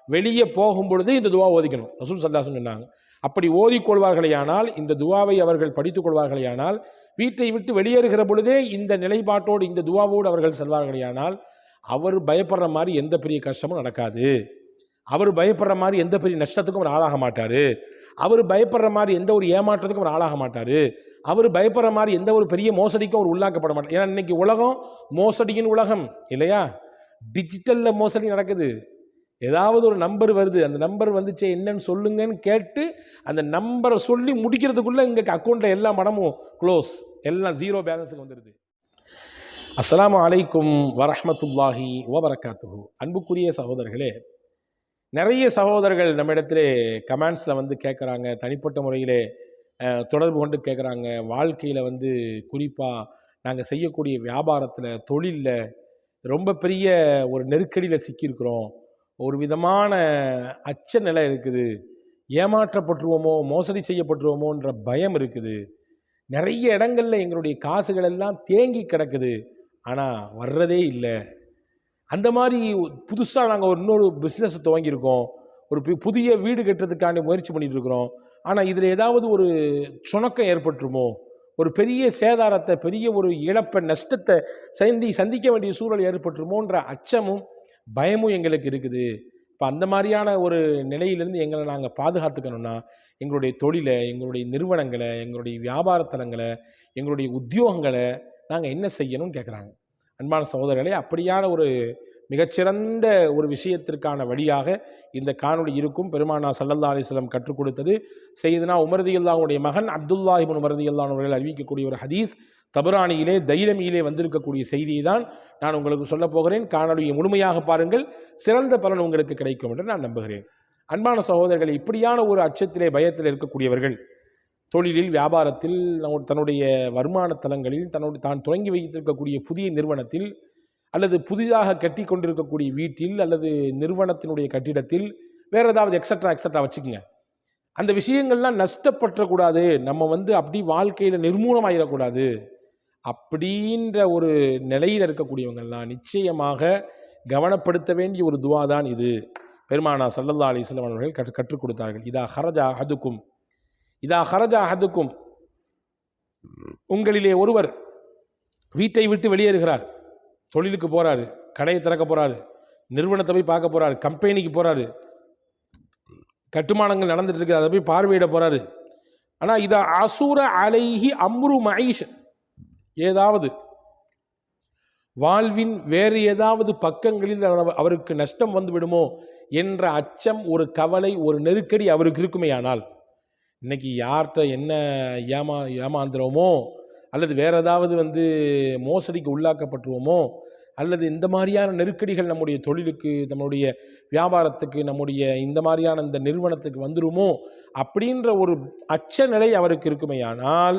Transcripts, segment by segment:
வெளியே போகும் பொழுது இந்த துவா ஓதிக்கணும். ரசூல் ஸல்லல்லாஹு அலைஹி வஸல்லம் சொன்னாங்க. அப்படி ஓதிக்கொள்வார்களேயானால், இந்த துவாவை அவர்கள் படித்துக் கொள்வார்களேயானால், வீட்டை விட்டு வெளியேறுகிற பொழுதே இந்த நிலைப்பாட்டோடு இந்த துவாவோடு அவர்கள் செல்வார்களேயானால், அவர் பயப்படுற மாதிரி எந்த பெரிய கஷ்டமும் நடக்காது. அவர் பயப்படுற மாதிரி எந்த பெரிய நஷ்டத்துக்கும் அவர் ஆளாக மாட்டார். அவர் பயப்படுற மாதிரி எந்த ஒரு ஏமாற்றத்துக்கும் அவர் ஆளாக மாட்டார். அவர் பயப்படுற மாதிரி எந்த ஒரு பெரிய மோசடிக்கும் அவர் உள்ளாக்கப்பட மாட்டார். ஏன்னா இன்னைக்கு உலகம் மோசடியின் உலகம் இல்லையா? டிஜிட்டலில் மோசடி நடக்குது. ஏதாவது ஒரு நம்பர் வருது, அந்த நம்பர் வந்துச்சு என்னன்னு சொல்லுங்கன்னு கேட்டு அந்த நம்பரை சொல்லி முடிக்கிறதுக்குள்ளே இங்கே அக்கௌண்ட்டில் எல்லா மனமும் க்ளோஸ், எல்லாம் ஜீரோ பேலன்ஸுக்கு வந்துடுது. அஸ்ஸலாமு அலைக்கும் வரஹ்மத்துல்லாஹி வபரகாத்துஹு. அன்புக்குரிய சகோதரர்களே, நிறைய சகோதரர்கள் நம்மிடத்திலே கமெண்ட்ஸில் வந்து கேட்குறாங்க, தனிப்பட்ட முறையிலே தொடர்பு கொண்டு கேட்குறாங்க. வாழ்க்கையில் வந்து குறிப்பாக நாங்கள் செய்யக்கூடிய வியாபாரத்தில், தொழிலில் ரொம்ப பெரிய ஒரு நெருக்கடியில் சிக்கியிருக்கிறோம். ஒரு விதமான அச்ச நிலை இருக்குது. ஏமாற்றப்பட்டுருவோமோ, மோசடி செய்யப்பட்டுருவோமோன்ற பயம் இருக்குது. நிறைய இடங்களில் எங்களுடைய காசுகள் எல்லாம் தேங்கி கிடக்குது, ஆனால் வர்றதே இல்லை. அந்த மாதிரி புதுசாக நாங்கள் இன்னொரு பிஸ்னஸ் துவங்கியிருக்கோம், ஒரு புதிய வீடு கட்டுறதுக்காண்டி முயற்சி பண்ணிகிட்டு இருக்கிறோம். ஆனால் இதில் ஏதாவது ஒரு சுணக்கம் ஏற்பட்டுருமோ, ஒரு பெரிய சேதாரத்தை, பெரிய ஒரு இழப்பை, நஷ்டத்தை சந்திக்க வேண்டிய சூழல் ஏற்பட்டுருமோன்ற அச்சமும் பயமும் எங்களுக்கு இருக்குது. இப்போ அந்த மாதிரியான ஒரு நிலையிலிருந்து எங்களை நாங்கள் பாதுகாத்துக்கணும்னா, எங்களுடைய தொழிலை, எங்களுடைய நிறுவனங்களை, எங்களுடைய வியாபாரத்தலங்களை, எங்களுடைய உத்தியோகங்களை நாங்கள் என்ன செய்யணும்னு கேட்குறாங்க. அன்பான சகோதரர்களே, அப்படியான ஒரு மிகச்சிறந்த ஒரு விஷயத்திற்கான வழியாக இந்த காணொளி இருக்கும். பெருமானார் ஸல்லல்லாஹு அலைஹி வஸல்லம் கற்றுக் கொடுத்தது. சையதுனா உமர் ரலியல்லாஹுடைய மகன் அப்துல்லாஹ் இப்னு உமர் ரலியல்லாஹு அவர்கள் அறிவிக்கக்கூடிய ஒரு ஹதீஸ், தபரானியிலே தைலமியிலே வந்திருக்கக்கூடிய செய்தியை தான் நான் உங்களுக்கு சொல்ல போகிறேன். காணொலியை முழுமையாக பாருங்கள், சிறந்த பலன் உங்களுக்கு கிடைக்கும் என்று நான் நம்புகிறேன். அன்பான சகோதரர்களை, இப்படியான ஒரு அச்சத்திலே, பயத்தில் இருக்கக்கூடியவர்கள் தொழிலில், வியாபாரத்தில், தன்னுடைய வருமான தலங்களில், தான் தொடங்கி வைத்திருக்கக்கூடிய புதிய நிறுவனத்தில், அல்லது புதிதாக கட்டி கொண்டிருக்கக்கூடிய வீட்டில், அல்லது நிறுவனத்தினுடைய கட்டிடத்தில், வேறு ஏதாவது எக்ஸட்ரா வச்சுக்கோங்க. அந்த விஷயங்கள்லாம் நஷ்டப்பற்றக்கூடாது, நம்ம வந்து அப்படி வாழ்க்கையில் நிர்மூலமாகிடக்கூடாது அப்படின்ற ஒரு நிலையில் இருக்கக்கூடியவங்கள்லாம் நிச்சயமாக கவனப்படுத்த வேண்டிய ஒரு துவா தான் இது. பெருமானார் ஸல்லல்லாஹு அலைஹி வஸல்லம் அவர்கள் கற்றுக் கொடுத்தார்கள். இதா ஹரஜ அஹதுக்கும், உங்களிலே ஒருவர் வீட்டை விட்டு வெளியேறுகிறார், தொழிலுக்கு போகிறாரு, கடையை திறக்க போகிறாரு, நிறுவனத்தை போய் பார்க்க போகிறாரு, கம்பெனிக்கு போகிறாரு, கட்டுமானங்கள் நடந்துட்டு இருக்குது, அதை போய் பார்வையிட போகிறாரு. ஆனால் இதா அசூர அலைஹி அம்ரு மஈஷ், ஏதாவது வாழ்வின் வேறு ஏதாவது பக்கங்களில் அவருக்கு நஷ்டம் வந்து விடுமோ என்ற அச்சம், ஒரு கவலை, ஒரு நெருக்கடி அவருக்கு இருக்குமேயானால், இன்னைக்கு யார்கிட்ட என்ன ஏமாந்துறோமோ, அல்லது வேற ஏதாவது வந்து மோசடிக்கு உள்ளாக்கப்பட்டுருவோமோ, அல்லது இந்த மாதிரியான நெருக்கடிகள் நம்முடைய தொழிலுக்கு, நம்முடைய வியாபாரத்துக்கு, நம்முடைய இந்த மாதிரியான இந்த நிறுவனத்துக்கு வந்துருமோ அப்படின்ற ஒரு அச்ச நிலை அவருக்கு இருக்குமேயானால்,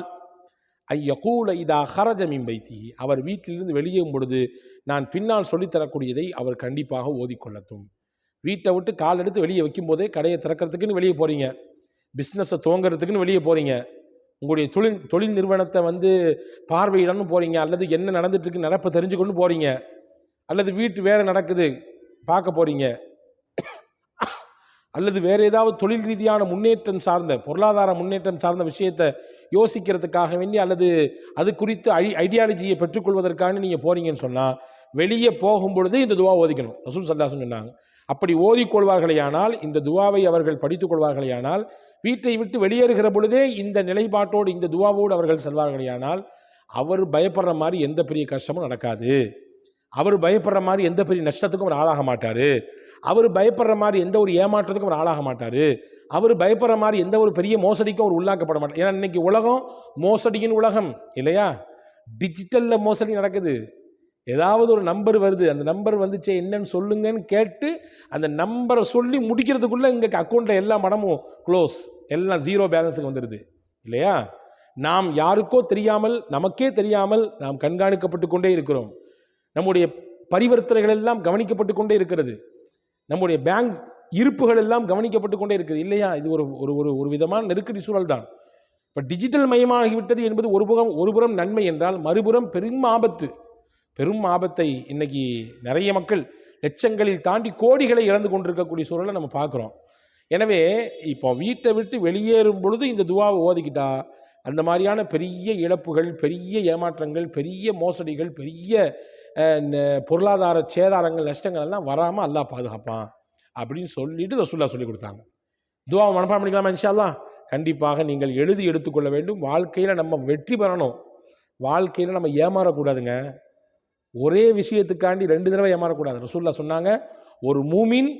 ஐயகூல இதா ஹரஜ மின் பைத்திஹி, அவர் வீட்டிலிருந்து வெளியேறும் பொழுது நான் பின்னால் சொல்லித்தரக்கூடியதை அவர் கண்டிப்பாக ஓதிக்கொள்ளட்டும். வீட்டை விட்டு கால் எடுத்து வெளியே வைக்கும் போதே, கடையை திறக்கிறதுக்குன்னு வெளியே போகிறீங்க, பிஸ்னஸை துவங்கிறதுக்குன்னு வெளியே போகிறீங்க, உங்களுடைய தொழில் நிறுவனத்தை வந்து பார்வையிடணும் போகிறீங்க, அல்லது என்ன நடந்துட்டுருக்கு நடப்பை தெரிஞ்சுக்கொண்டு போகிறீங்க, அல்லது வீட்டு வேலை நடக்குது பார்க்க போகிறீங்க, அல்லது வேறு ஏதாவது தொழில் ரீதியான முன்னேற்றம் சார்ந்த, பொருளாதார முன்னேற்றம் சார்ந்த விஷயத்தை யோசிக்கிறதுக்காக வேண்டி, அல்லது அது குறித்து ஐடியாலஜியை பெற்றுக்கொள்வதற்காக நீங்கள் போகிறீங்கன்னு சொன்னால், வெளியே போகும் பொழுது இந்த துவா ஓதிக்கணும். ரசூல் ஸல்லல்லாஹு அலைஹி வஸல்லம் சொன்னாங்க. அப்படி ஓதிக்கொள்வார்களேயானால், இந்த துவாவை அவர்கள் படித்துக் கொள்வார்களேயானால், வீட்டை விட்டு வெளியேறுகிற பொழுதே இந்த நிலைப்பாட்டோடு இந்த துவாவோடு அவர்கள் செல்வார்களேயானால், அவர் பயப்படுற மாதிரி எந்த பெரிய கஷ்டமும் நடக்காது. அவர் பயப்படுற மாதிரி எந்த பெரிய நஷ்டத்துக்கும் அவர் ஆளாக மாட்டார். அவர் பயப்படுற மாதிரி எந்த ஒரு ஏமாற்றத்துக்கும் அவர் ஆளாக மாட்டார். அவர் பயப்படுற மாதிரி எந்த ஒரு பெரிய மோசடிக்கும் அவர் உள்ளாக்கப்பட மாட்டார். ஏன்னா இன்னைக்கு உலகம் மோசடியின் உலகம் இல்லையா? டிஜிட்டலில் மோசடி நடக்குது. ஏதாவது ஒரு நம்பர் வருது, அந்த நம்பர் வந்துச்சு என்னன்னு சொல்லுங்கன்னு கேட்டு அந்த நம்பரை சொல்லி முடிக்கிறதுக்குள்ளே இங்கே அக்கௌண்ட்டில் எல்லா மனமும் க்ளோஸ், எல்லாம் ஜீரோ பேலன்ஸுக்கு வந்துடுது இல்லையா? நாம் யாருக்கோ தெரியாமல், நமக்கே தெரியாமல் நாம் கண்காணிக்கப்பட்டு கொண்டே இருக்கிறோம். நம்முடைய பரிவர்த்தனைகள் எல்லாம் கவனிக்கப்பட்டு கொண்டே இருக்கிறது. நம்முடைய பேங்க் இருப்புகள் எல்லாம் கவனிக்கப்பட்டு கொண்டே இருக்குது இல்லையா? இது ஒரு விதமான நெருக்கடி சூழல் தான். இப்போ டிஜிட்டல் மயமாகிவிட்டது என்பது ஒருபுறம் நன்மை என்றால், மறுபுறம் பெரும் ஆபத்தை இன்னைக்கு நிறைய மக்கள் லட்சங்களில் தாண்டி கோடிகளை இழந்து கொண்டிருக்கக்கூடிய சூழலை நம்ம பார்க்குறோம். எனவே இப்போ வீட்டை விட்டு வெளியேறும் பொழுது இந்த துவாவை ஓதிக்கிட்டா அந்த மாதிரியான பெரிய இழப்புகள், பெரிய ஏமாற்றங்கள், பெரிய மோசடிகள், பெரிய பொருளாதார சேதாரங்கள், நஷ்டங்கள் எல்லாம் வராமல் அல்லாஹ் பாதுகாப்பான் அப்படின்னு சொல்லிட்டு ரசூலுல்லாஹ் சொல்லி கொடுத்தாங்க. துவாவை மனப்பாடம் பண்ணிக்கலாமா இன்ஷா அல்லாஹ்? கண்டிப்பாக நீங்கள் எழுதி எடுத்துக்கொள்ள வேண்டும். வாழ்க்கையில் நம்ம வெற்றி பெறணும். வாழ்க்கையில் நம்ம ஏமாறக்கூடாதுங்க. ஒரே விஷயத்துக்காண்டி 2 தடவை ஏமாறக்கூடாது. ரசூலுல்லாஹ் சொன்னாங்க, ஒரு மூமின்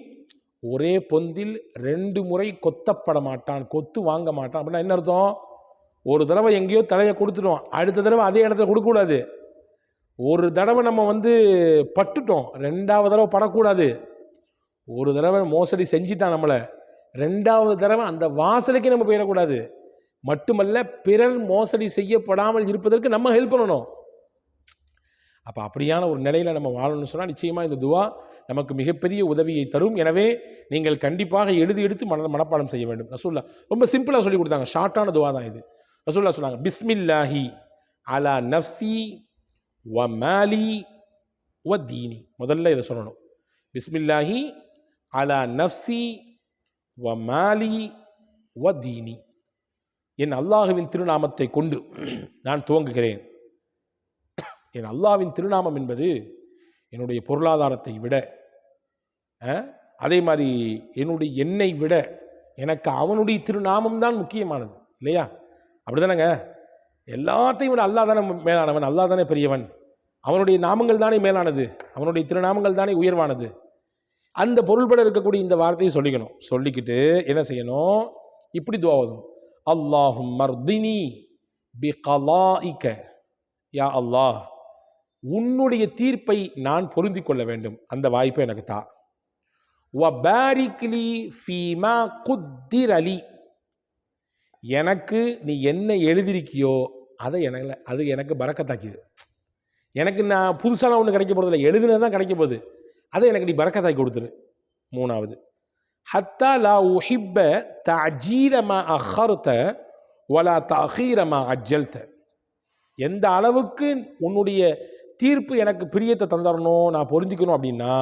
ஒரே பொந்தில் 2 முறை கொத்தப்பட மாட்டான், கொத்து வாங்க மாட்டான். அப்படின்னா என்ன அர்த்தம்? ஒரு தடவை எங்கேயோ தலையை கொடுத்துட்டோம், அடுத்த தடவை அதே இடத்துல கொடுக்கக்கூடாது. ஒரு தடவை நம்ம பட்டுட்டோம், 2வது தடவை படக்கூடாது. ஒரு தடவை மோசடி செஞ்சிட்டான் நம்மளை, 2வது தடவை அந்த வாசலுக்கு நம்ம போயிடக்கூடாது. மட்டுமல்ல, பிறர் மோசடி செய்யப்படாமல் இருப்பதற்கு நம்ம ஹெல்ப் பண்ணணும். அப்போ அப்படியான ஒரு நிலையில் நம்ம வாழணும்னு சொன்னால் நிச்சயமாக இந்த துவா நமக்கு மிகப்பெரிய உதவியை தரும். எனவே நீங்கள் கண்டிப்பாக எழுதி எடுத்து மனப்பாடம் செய்ய வேண்டும். ரசூலுல்லாஹ் ரொம்ப சிம்பிளாக சொல்லி கொடுத்தாங்க. ஷார்ட்டான துவா தான் இது. ரசூலுல்லாஹ் சொன்னாங்க, பிஸ்மில்லாஹி அலா நஃப்சி வ மாலி வ தீனி. முதல்ல இதை சொல்லணும். பிஸ்மில்லாஹி அலா நஃப்சி வ மாலி வ தீனி. என் அல்லாஹுவின் திருநாமத்தை கொண்டு நான் துவங்குகிறேன். என் அல்லாஹ்வின் திருநாமம் என்பது என்னுடைய பொருளாதாரத்தை விட, அதே மாதிரி என்னை விட எனக்கு அவனுடைய திருநாமம் தான் முக்கியமானது, இல்லையா? அப்படி தானேங்க? எல்லாத்தையும் விட அல்லாஹ் தானே மேலானவன், அல்லாஹ் தானே பெரியவன், அவனுடைய நாமங்கள் தானே மேலானது, அவனுடைய திருநாமங்கள் தானே உயர்வானது. அந்த பொருள்பட இருக்கக்கூடிய இந்த வார்த்தையை சொல்லிக்கணும். சொல்லிக்கிட்டு என்ன செய்யணும்? இப்படி துஆ ஓதணும். அல்லாஹும் மர்தினி பி கலாஇக. யா அல்லாஹ், உன்னுடைய தீர்ப்பை நான் பொருந்தி கொள்ள வேண்டும், அந்த வாய்ப்பை எனக்கு தா. வ பாரிக்லி ஃபீமா குத்திர் அலி. எனக்கு நீ என்ன எழுதிருக்கியோ அது எனக்கு பரக்கத்தாக்கிது. எனக்கு நான் புதுசாக ஒன்று கிடைக்க போகிறதில்ல, எழுதுனது தான் கிடைக்க போகுது. அதை எனக்கு நீ பரக்கத்தாக்கி கொடுத்துரு. 3வது, ஹத்தா லா உஹிப்ப தஅஜீல மா அஹர்த வலா தஅഖீர மா அஜ்ஜல்த. எந்த அளவுக்கு உன்னுடைய தீர்ப்பு எனக்கு பிரியத்தை தந்தரணும், நான் பொருந்திக்கணும் அப்படின்னா,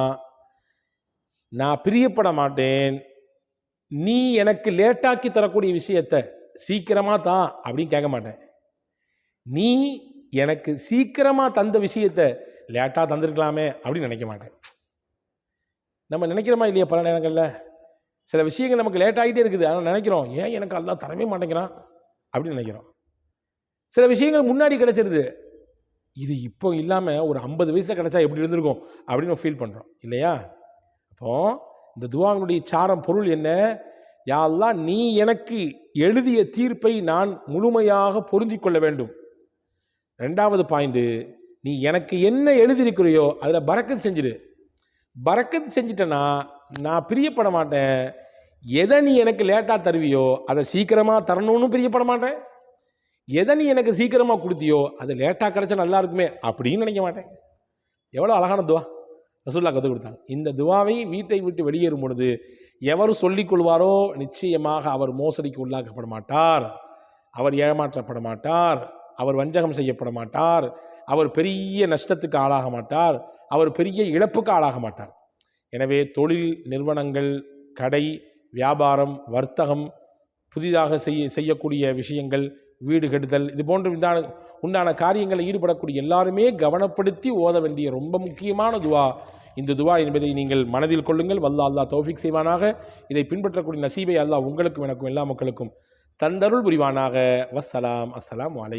நான் பிரியப்பட மாட்டேன் நீ எனக்கு லேட்டாக்கி தரக்கூடிய விஷயத்தை சீக்கிரமாக தான் அப்படின்னு கேட்க மாட்டேன். நீ எனக்கு சீக்கிரமாக தந்த விஷயத்தை லேட்டாக தந்திருக்கலாமே அப்படின்னு நினைக்க மாட்டேன். நம்ம நினைக்கிறோமா இல்லையா? பல நேரங்களில் சில விஷயங்கள் நமக்கு லேட் ஆகிட்டே இருக்குது, ஆனால் நினைக்கிறோம், ஏன் எனக்கு அல்லாஹ் தரவே மாட்டேங்கிறான் அப்படின்னு நினைக்கிறோம். சில விஷயங்கள் முன்னாடி கிடைச்சிருது, இது இப்போ இல்லாமல் ஒரு 50 வயசில் கிடைச்சா எப்படி இருந்திருக்கும் அப்படின்னு ஃபீல் பண்ணுறோம், இல்லையா? அப்போது இந்த துஆவினுடைய சாரம் பொருள் என்ன? யா அல்லாஹ், நீ எனக்கு எழுதிய தீர்ப்பை நான் முழுமையாக பொருந்தி கொள்ள வேண்டும். 2வது பாயிண்ட், நீ எனக்கு என்ன எழுதியிருக்கிறையோ அதில் பரக்கத் செஞ்சிடு. பரக்கத் செஞ்சிட்டேன்னா நான் பிரியப்பட மாட்டேன். எதை நீ எனக்கு லேட்டாக தருவியோ அதை சீக்கிரமாக தரணும்னு பிரியப்பட மாட்டேன். எதை நீ எனக்கு சீக்கிரமாக கொடுத்தியோ அது லேட்டாக கிடைச்சா நல்லா இருக்குமே அப்படின்னு நினைக்க மாட்டேன். எவ்வளோ அழகான துவா ரசூலுல்லாஹ் கற்றுக் கொடுத்தாங்க. இந்த துவாவை வீட்டை விட்டு வெளியேறும் பொழுது எவர் சொல்லிக் கொள்வாரோ நிச்சயமாக அவர் மோசடிக்கு உள்ளாக்கப்பட மாட்டார், அவர் ஏமாற்றப்பட மாட்டார், அவர் வஞ்சகம் செய்யப்பட மாட்டார், அவர் பெரிய நஷ்டத்துக்கு ஆளாக மாட்டார், அவர் பெரிய இழப்புக்கு ஆளாக மாட்டார். எனவே தொழில் நிறுவனங்கள், கடை வியாபாரம், வர்த்தகம், புதிதாக செய்யக்கூடிய விஷயங்கள், வீடு கட்டுதல், இது போன்ற உண்டான காரியங்களில் ஈடுபடக்கூடிய எல்லாருமே கவனப்படுத்தி ஓத வேண்டிய ரொம்ப முக்கியமான துவா இந்த துவா என்பதை நீங்கள் மனதில் கொள்ளுங்கள். வல்லா அல்லாஹ் தௌஃபீக் செய்வானாக. இதை பின்பற்றக்கூடிய நசீபை அல்லாஹ் உங்களுக்கும் எனக்கும் எல்லா மக்களுக்கும் தந்தருள் புரிவானாக. வஸ்ஸலாம். அஸ்ஸலாமு அலைக்கும்.